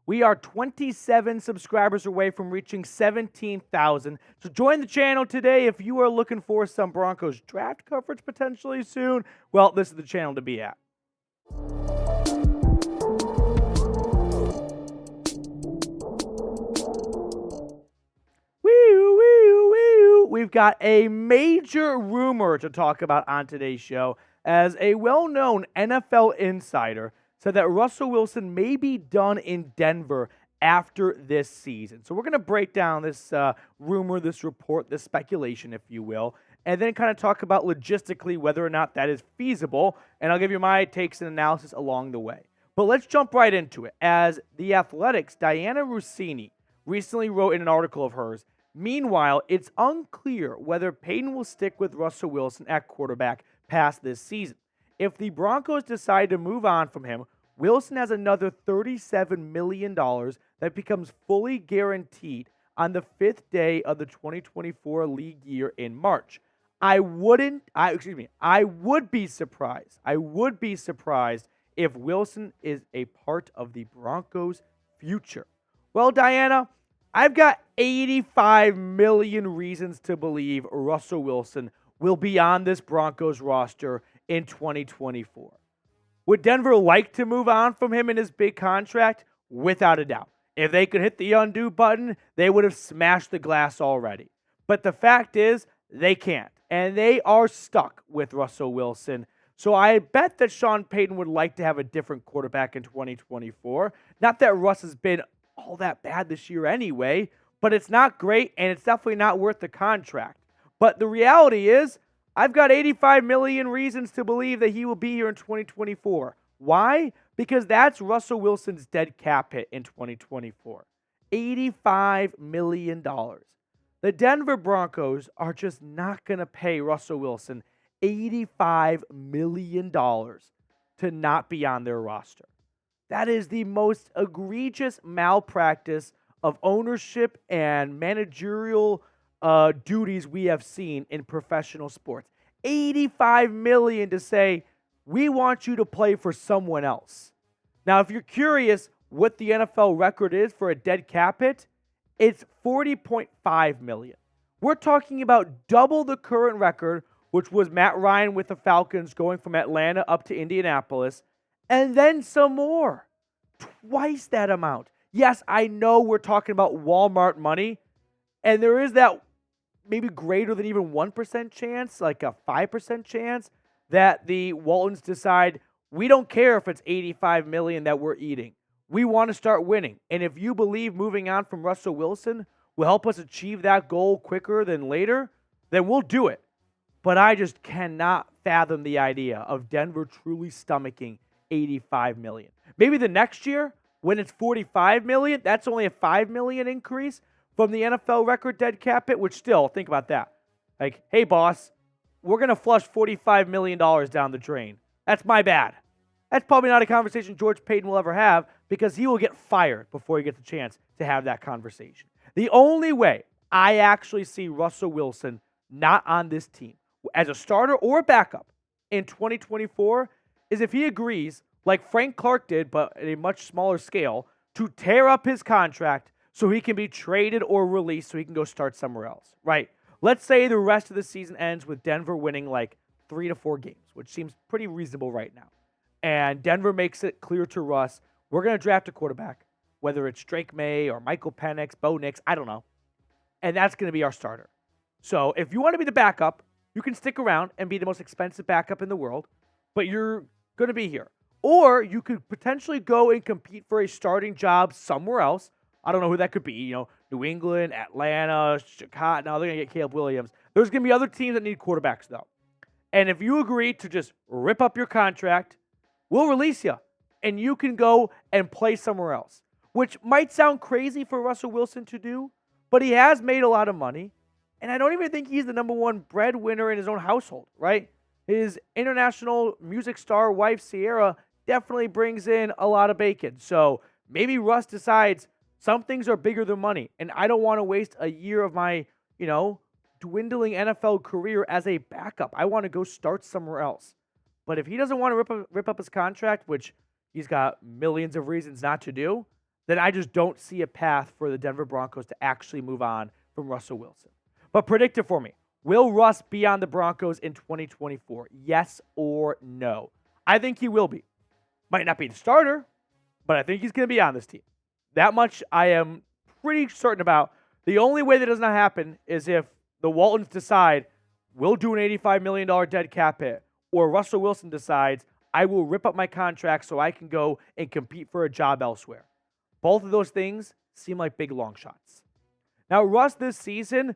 We are 27 subscribers away from reaching 17,000. So join the channel today if you are looking for some Broncos draft coverage potentially soon. Well, this is the channel to be at. We've got a major rumor to talk about on today's show, as a well-known NFL insider said that Russell Wilson may be done in Denver after this season. So we're going to break down this rumor, this report, this speculation, if you will, and then kind of talk about logistically whether or not that is feasible, and I'll give you my takes and analysis along the way. But let's jump right into it, as The Athletic's Dianna Russini recently wrote in an article of hers, meanwhile, it's unclear whether Payton will stick with Russell Wilson at quarterback past this season. If the Broncos decide to move on from him, Wilson has another $37 million that becomes fully guaranteed on the fifth day of the 2024 league year in March. I would be surprised. I would be surprised if Wilson is a part of the Broncos' future. Well, Dianna, I've got 85 million reasons to believe Russell Wilson will be on this Broncos roster in 2024. Would Denver like to move on from him in his big contract? Without a doubt. If they could hit the undo button, they would have smashed the glass already. But the fact is, they can't. And they are stuck with Russell Wilson. So I bet that Sean Payton would like to have a different quarterback in 2024. Not that Russ has been all that bad this year anyway, but it's not great, and it's definitely not worth the contract. But the reality is, I've got 85 million reasons to believe that he will be here in 2024. Why? Because that's Russell Wilson's dead cap hit in 2024. $85 million. The Denver Broncos are just not going to pay Russell Wilson $85 million to not be on their roster. That is the most egregious malpractice of ownership and managerial duties we have seen in professional sports. $85 million to say, we want you to play for someone else. Now, if you're curious what the NFL record is for a dead cap hit, it's $40.5 million. We're talking about double the current record, which was Matt Ryan with the Falcons going from Atlanta up to Indianapolis, and then some more. Twice that amount. Yes, I know we're talking about Walmart money, and there is that maybe greater than even 1% chance, like a 5% chance, that the Waltons decide, we don't care if it's $85 million that we're eating. We want to start winning. And if you believe moving on from Russell Wilson will help us achieve that goal quicker than later, then we'll do it. But I just cannot fathom the idea of Denver truly stomaching $85 million. Maybe the next year, when it's $45 million, that's only a $5 million increase from the NFL record dead cap hit, which still, think about that. Like, hey, boss, we're going to flush $45 million down the drain. That's my bad. That's probably not a conversation George Payton will ever have, because he will get fired before he gets a chance to have that conversation. The only way I actually see Russell Wilson not on this team as a starter or a backup in 2024 is if he agrees, like Frank Clark did, but at a much smaller scale, to tear up his contract so he can be traded or released so he can go start somewhere else, right? Let's say the rest of the season ends with Denver winning like 3 to 4 games, which seems pretty reasonable right now. And Denver makes it clear to Russ, we're going to draft a quarterback, whether it's Drake May or Michael Penix, Bo Nix, I don't know. And that's going to be our starter. So if you want to be the backup, you can stick around and be the most expensive backup in the world, but you're going to be here. Or you could potentially go and compete for a starting job somewhere else. I don't know who that could be. New England, Atlanta, Chicago. No, they're going to get Caleb Williams. There's going to be other teams that need quarterbacks, though. And if you agree to just rip up your contract, we'll release you. And you can go and play somewhere else. Which might sound crazy for Russell Wilson to do, but he has made a lot of money. And I don't even think he's the number one breadwinner in his own household, right? His international music star wife, Sierra, definitely brings in a lot of bacon. So maybe Russ decides some things are bigger than money, and I don't want to waste a year of my, dwindling NFL career as a backup. I want to go start somewhere else. But if he doesn't want to rip up his contract, which he's got millions of reasons not to do, then I just don't see a path for the Denver Broncos to actually move on from Russell Wilson. But predict it for me. Will Russ be on the Broncos in 2024? Yes or no? I think he will be. Might not be the starter, but I think he's going to be on this team. That much I am pretty certain about. The only way that does not happen is if the Waltons decide we'll do an $85 million dead cap hit, or Russell Wilson decides I will rip up my contract so I can go and compete for a job elsewhere. Both of those things seem like big long shots. Now, Russ this season,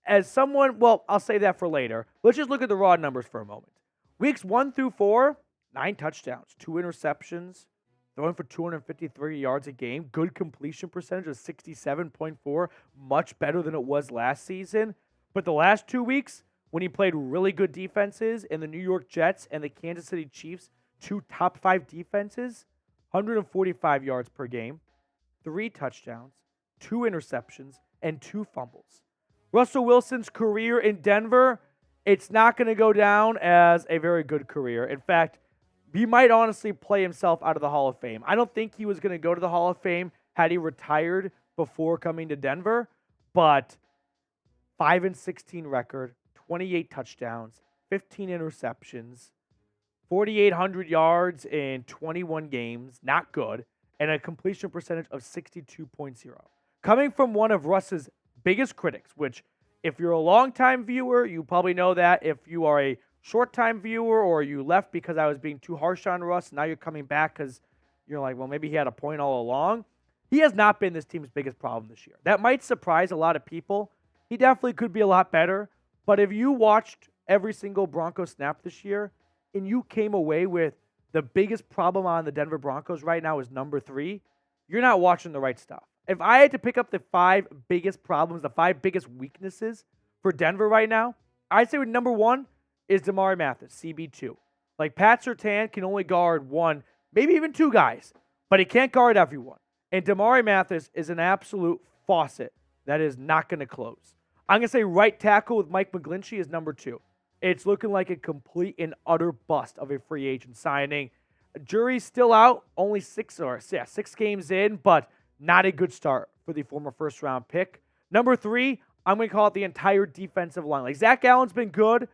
as someone, well, I'll say that for later. Let's just look at the raw numbers for a moment. Weeks 1 through 4, 9 touchdowns, 2 interceptions, throwing for 253 yards a game, good completion percentage of 67.4, much better than it was last season. But the last 2 weeks, when he played really good defenses in the New York Jets and the Kansas City Chiefs, 2 top 5 defenses, 145 yards per game, 3 touchdowns, 2 interceptions, and 2 fumbles. Russell Wilson's career in Denver, it's not going to go down as a very good career. In fact, he might honestly play himself out of the Hall of Fame. I don't think he was going to go to the Hall of Fame had he retired before coming to Denver, but 5-16 record, 28 touchdowns, 15 interceptions, 4,800 yards in 21 games, not good, and a completion percentage of 62.0. Coming from one of Russ's biggest critics, which if you're a longtime viewer, you probably know that. If you are a short-time viewer or you left because I was being too harsh on Russ, now you're coming back because you're like, well, maybe he had a point all along. He has not been this team's biggest problem this year. That might surprise a lot of people. He definitely could be a lot better. But if you watched every single Broncos snap this year and you came away with the biggest problem on the Denver Broncos right now is number 3, you're not watching the right stuff. If I had to pick up the 5 biggest problems, the 5 biggest weaknesses for Denver right now, I'd say number 1 is Damari Mathis, CB2. Like Pat Surtain can only guard 1, maybe even 2 guys, but he can't guard everyone. And Damari Mathis is an absolute faucet that is not going to close. I'm going to say right tackle with Mike McGlinchey is number 2. It's looking like a complete and utter bust of a free agent signing. Jury's still out, only 6 games in, but not a good start for the former first-round pick. Number 3, I'm going to call it the entire defensive line. Like Zach Allen's been good,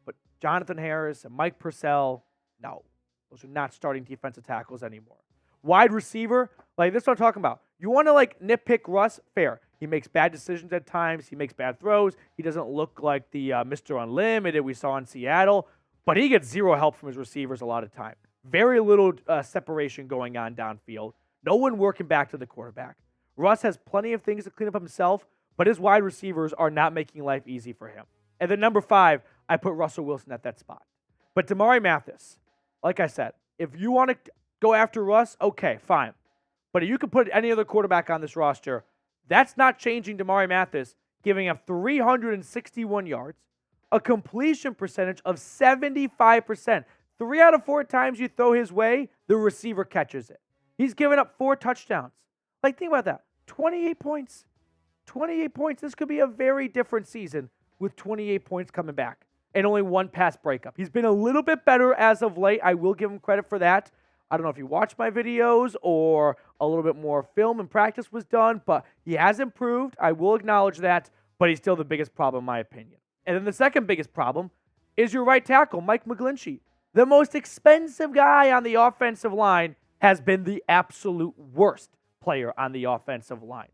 but Jonathan Harris and Mike Purcell, no. Those are not starting defensive tackles anymore. Wide receiver, like this is what I'm talking about. You want to nitpick Russ? Fair. He makes bad decisions at times. He makes bad throws. He doesn't look like the Mr. Unlimited we saw in Seattle, but he gets zero help from his receivers a lot of time. Very little separation going on downfield. No one working back to the quarterback. Russ has plenty of things to clean up himself, but his wide receivers are not making life easy for him. And then number 5, I put Russell Wilson at that spot. But Damari Mathis, like I said, if you want to go after Russ, okay, fine. But if you could put any other quarterback on this roster, that's not changing Damari Mathis, giving up 361 yards, a completion percentage of 75%. 3 out of 4 times you throw his way, the receiver catches it. He's given up 4 touchdowns. Think about that. 28 points. 28 points. This could be a very different season with 28 points coming back and only 1 pass breakup. He's been a little bit better as of late. I will give him credit for that. I don't know if you watched my videos or a little bit more film and practice was done, but he has improved. I will acknowledge that, but he's still the biggest problem in my opinion. And then the second biggest problem is your right tackle, Mike McGlinchey. The most expensive guy on the offensive line has been the absolute worst player on the offensive line.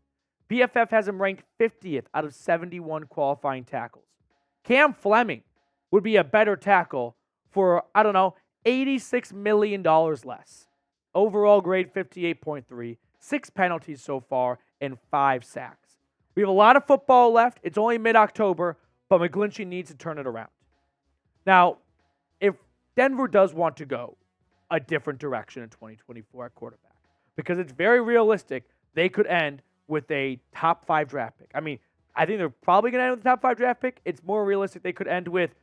PFF has him ranked 50th out of 71 qualifying tackles. Cam Fleming would be a better tackle for, $86 million less. Overall grade 58.3, 6 penalties so far, and 5 sacks. We have a lot of football left. It's only mid-October, but McGlinchey needs to turn it around. Now, if Denver does want to go a different direction in 2024 at quarterback, because it's very realistic they could end with a top 5 draft pick. I think they're probably going to end with a top 5 draft pick. It's more realistic they could end with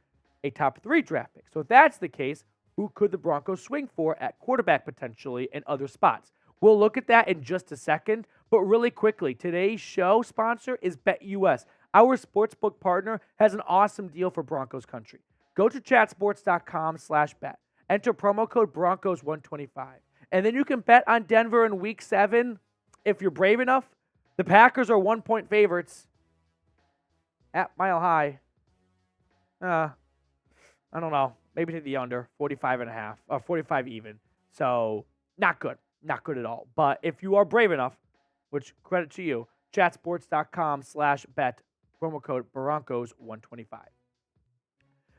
a top 3 draft pick. So if that's the case, who could the Broncos swing for at quarterback potentially in other spots? We'll look at that in just a second, but really quickly, today's show sponsor is BetUS. Our sportsbook partner has an awesome deal for Broncos country. Go to chatsports.com/bet. Enter promo code Broncos125. And then you can bet on Denver in Week 7 if you're brave enough, the Packers are 1-point favorites at Mile High. I don't know. Maybe take the under, 45.5, or 45 even. So, not good. Not good at all. But if you are brave enough, which credit to you, chatsports.com/bet, promo code Broncos125.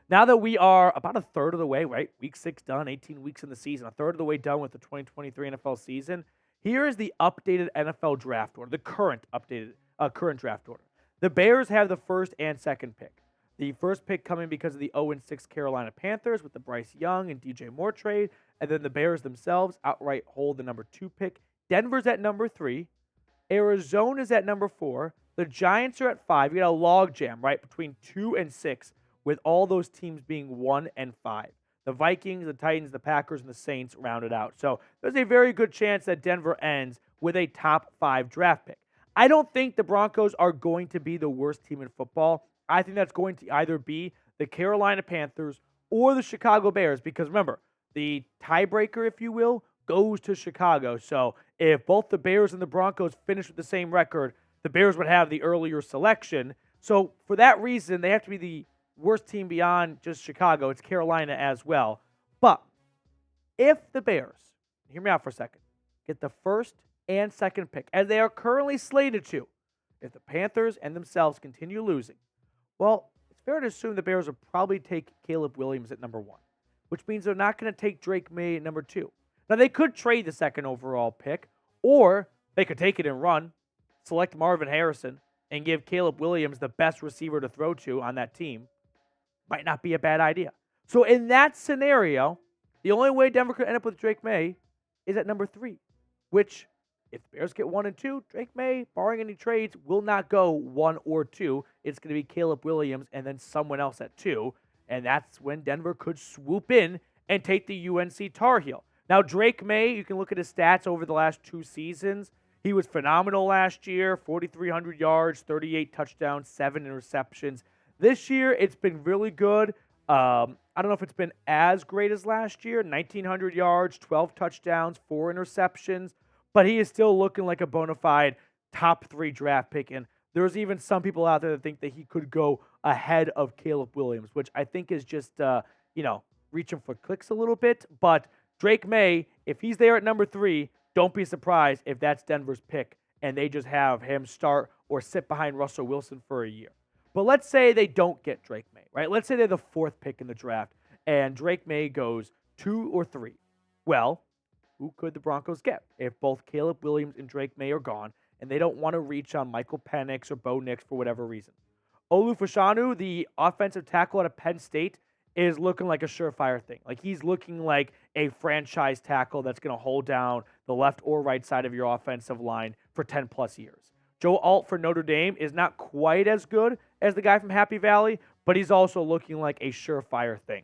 Now that we are about a third of the way, right? Week 6 done, 18 weeks in the season, a third of the way done with the 2023 NFL season. Here is the updated NFL draft order, the current draft order. The Bears have the first and second pick. The first pick coming because of the 0-6 Carolina Panthers with the Bryce Young and DJ Moore trade, and then the Bears themselves outright hold the number 2 pick. Denver's at number 3. Arizona's at number 4. The Giants are at 5. You got a log jam, right, between 2 and 6, with all those teams being 1 and 5. The Vikings, the Titans, the Packers, and the Saints rounded out. So there's a very good chance that Denver ends with a top 5 draft pick. I don't think the Broncos are going to be the worst team in football. I think that's going to either be the Carolina Panthers or the Chicago Bears, because remember, the tiebreaker, if you will, goes to Chicago. So if both the Bears and the Broncos finish with the same record, the Bears would have the earlier selection. So for that reason, they have to be the worst team beyond just Chicago. It's Carolina as well. But if the Bears, hear me out for a second, get the first and second pick, as they are currently slated to, if the Panthers and themselves continue losing, well, it's fair to assume the Bears will probably take Caleb Williams at number 1, which means they're not going to take Drake May at number 2. Now, they could trade the second overall pick, or they could take it and run, select Marvin Harrison, and give Caleb Williams the best receiver to throw to on that team. Might not be a bad idea. So in that scenario, the only way Denver could end up with Drake May is at number 3, which, if the Bears get 1 and 2, Drake May, barring any trades, will not go 1 or 2. It's going to be Caleb Williams and then someone else at 2. And that's when Denver could swoop in and take the UNC Tar Heel. Now, Drake May, you can look at his stats over the last 2 seasons. He was phenomenal last year, 4,300 yards, 38 touchdowns, 7 interceptions. This year, it's been really good. I don't know if it's been as great as last year, 1,900 yards, 12 touchdowns, 4 interceptions. But he is still looking like a bona fide top 3 draft pick. And there's even some people out there that think that he could go ahead of Caleb Williams, which I think is just, reaching for clicks a little bit. But Drake May, if he's there at number 3, don't be surprised if that's Denver's pick and they just have him start or sit behind Russell Wilson for a year. But let's say they don't get Drake May, right? Let's say they're the 4th pick in the draft and Drake May goes 2 or 3. Well, who could the Broncos get if both Caleb Williams and Drake May are gone and they don't want to reach on Michael Penix or Bo Nix for whatever reason? Olu Fashanu, the offensive tackle out of Penn State, is looking like a surefire thing. Like, he's looking like a franchise tackle that's going to hold down the left or right side of your offensive line for 10-plus years. Joe Alt for Notre Dame is not quite as good as the guy from Happy Valley, but he's also looking like a surefire thing.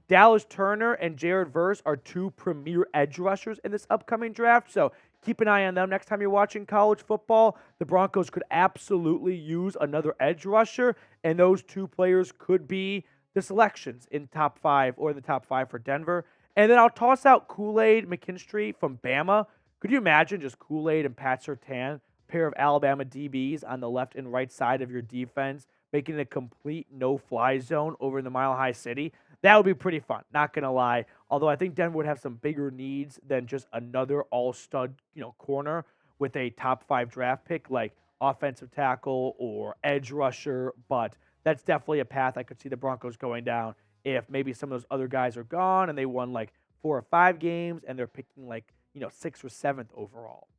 Dallas Turner and Jared Verse are 2 premier edge rushers in this upcoming draft, so keep an eye on them next time you're watching college football. The Broncos could absolutely use another edge rusher, and those 2 players could be the selections in top 5 or the top 5 for Denver. And then I'll toss out Kool-Aid McKinstry from Bama. Could you imagine just Kool-Aid and Pat Surtain, pair of Alabama DBs on the left and right side of your defense, making it a complete no-fly zone over in the Mile High City? That would be pretty fun, not going to lie. Although I think Denver would have some bigger needs than just another all-stud, corner with a top 5 draft pick like offensive tackle or edge rusher. But that's definitely a path I could see the Broncos going down if maybe some of those other guys are gone and they won like 4 or 5 games and they're picking 6th or 7th overall.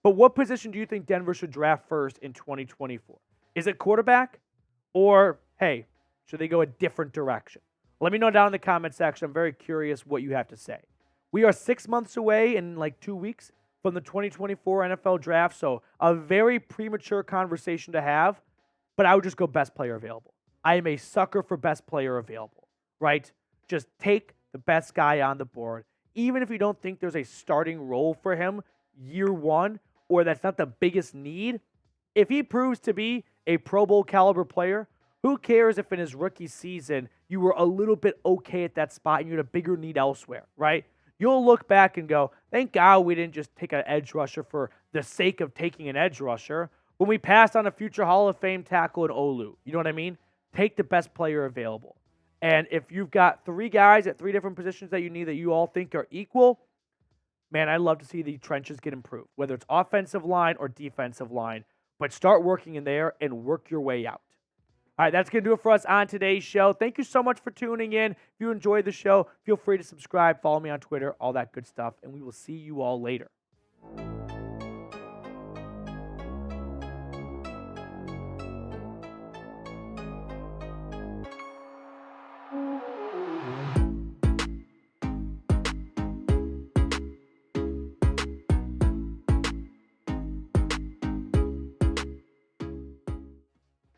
But what position do you think Denver should draft first in 2024? Is it quarterback? Or, hey, should they go a different direction? Let me know down in the comment section. I'm very curious what you have to say. We are 6 months away in 2 weeks from the 2024 NFL draft, so a very premature conversation to have, but I would just go best player available. I am a sucker for best player available, right? Just take the best guy on the board, even if you don't think there's a starting role for him year 1, or that's not the biggest need. If he proves to be a Pro Bowl caliber player, who cares if in his rookie season you were a little bit okay at that spot and you had a bigger need elsewhere, right? You'll look back and go, thank God we didn't just take an edge rusher for the sake of taking an edge rusher when we passed on a future Hall of Fame tackle in Olu. You know what I mean? Take the best player available. And if you've got 3 guys at 3 different positions that you need that you all think are equal, man, I'd love to see the trenches get improved, whether it's offensive line or defensive line. But start working in there and work your way out. All right, that's going to do it for us on today's show. Thank you so much for tuning in. If you enjoyed the show, feel free to subscribe, follow me on Twitter, all that good stuff, and we will see you all later.